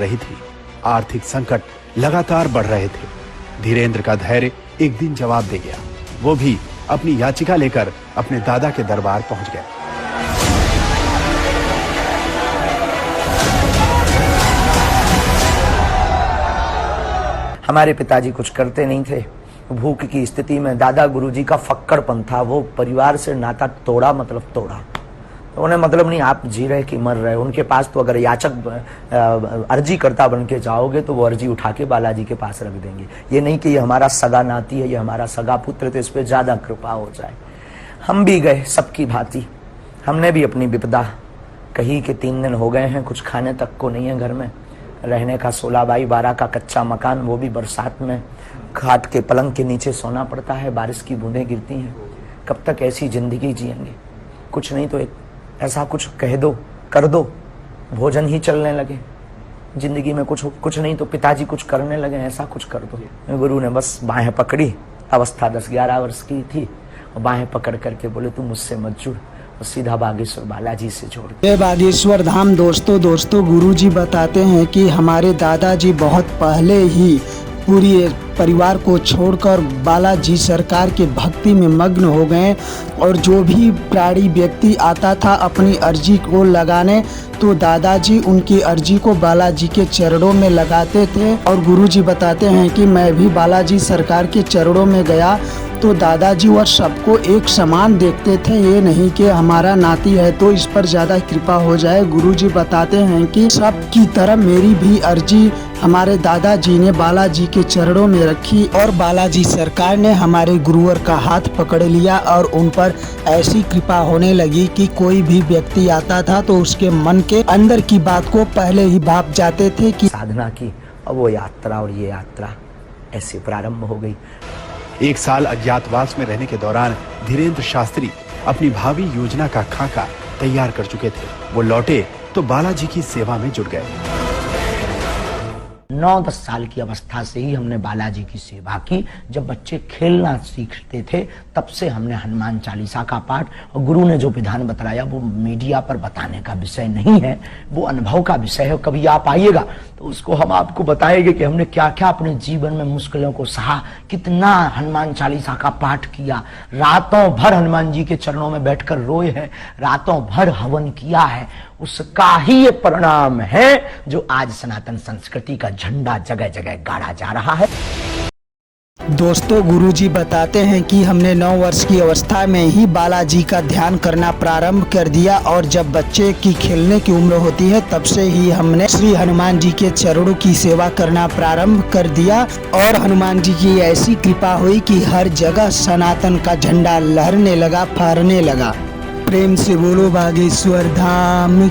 रही थी। आर्थिक संकट लगातार बढ़ रहे थे। धीरेंद्र का धैर्य एक दिन जवाब दे गया। वो भी अपनी याचिका लेकर अपने दादा के दरबार पहुंच गए। हमारे पिताजी कुछ करते नहीं थे। भूख की स्थिति में दादा गुरुजी का फक्कड़पन था। वो परिवार से नाता तोड़ा, मतलब तोड़ा। तो उन्हें मतलब नहीं आप जी रहे कि मर रहे। उनके पास तो अगर याचक अर्जी करता बन के जाओगे तो वो अर्जी उठा के बालाजी के पास रख देंगे। ये नहीं कि ये हमारा सगा नाती है, ये हमारा सगा पुत्र, तो इस पर ज्यादा कृपा हो जाए। हम भी गए सबकी भांति। हमने भी अपनी विपदा कही कि 3 दिन हो गए हैं, कुछ खाने तक को नहीं है घर में। रहने का 16 बाई 12 का कच्चा मकान, वो भी बरसात में खाट के पलंग के नीचे सोना पड़ता है। बारिश की बूंदें गिरती हैं। कब तक ऐसी जिंदगी जिएंगे? कुछ नहीं तो एक ऐसा कुछ कह दो, कर दो, भोजन ही चलने लगे। जिंदगी में कुछ नहीं तो पिताजी कुछ करने लगे, ऐसा कुछ कर दो। गुरु ने बस बाहें पकड़ी। अवस्था 10-11 वर्ष की थी। और बाहें पकड़ करके बोले तू मुझसे मत जुड़, और सीधा बागेश्वर बालाजी से जोड़। जय बागेश्वर धाम। दोस्तों गुरुजी बताते हैं कि हमारे दादाजी बहुत पहले ही पूरी परिवार को छोड़कर बालाजी सरकार के भक्ति में मग्न हो गए। और जो भी प्राणी व्यक्ति आता था अपनी अर्जी को लगाने, तो दादाजी उनकी अर्जी को बालाजी के चरणों में लगाते थे। और गुरुजी बताते हैं कि मैं भी बालाजी सरकार के चरणों में गया तो दादाजी वह सबको एक समान देखते थे। ये नहीं कि हमारा नाती है तो इस पर ज़्यादा कृपा हो जाए। गुरुजी बताते हैं कि सबकी तरह मेरी भी अर्जी हमारे दादाजी ने बालाजी के चरणों में रखी। और बालाजी सरकार ने हमारे गुरुवर का हाथ पकड़ लिया और उन पर ऐसी कृपा होने लगी कि कोई भी व्यक्ति आता था तो उसके मन के अंदर की बात को पहले ही भाप जाते थे कि साधना की। और वो यात्रा और ये यात्रा ऐसे प्रारंभ हो गई। 1 साल अज्ञातवास में रहने के दौरान धीरेंद्र शास्त्री अपनी भावी योजना का खाका तैयार कर चुके थे। वो लौटे तो बालाजी की सेवा में जुट गए। 9-10 साल की अवस्था से ही हमने बालाजी की सेवा की। जब बच्चे खेलना सीखते थे तब से हमने हनुमान चालीसा का पाठ, और गुरु ने जो विधान बताया वो मीडिया पर बताने का विषय नहीं है, वो अनुभव का विषय है। कभी आप आइएगा तो उसको हम आपको बताएंगे कि हमने क्या क्या अपने जीवन में मुश्किलों को सहा, कितना हनुमान चालीसा का पाठ किया, रातों भर हनुमान जी के चरणों में बैठकर रोए हैं, रातों भर हवन किया है। उसका ही ये परिणाम है जो आज सनातन संस्कृति का झंडा जगह जगह गाड़ा जा रहा है। दोस्तों गुरुजी बताते हैं कि हमने 9 वर्ष की अवस्था में ही बालाजी का ध्यान करना प्रारंभ कर दिया। और जब बच्चे की खेलने की उम्र होती है तब से ही हमने श्री हनुमान जी के चरणों की सेवा करना प्रारंभ कर दिया। और हनुमान जी की ऐसी कृपा हुई कि हर जगह सनातन का झंडा लहरने लगा, फहरने लगा। प्रेम से बोलो बागेश्वर धाम।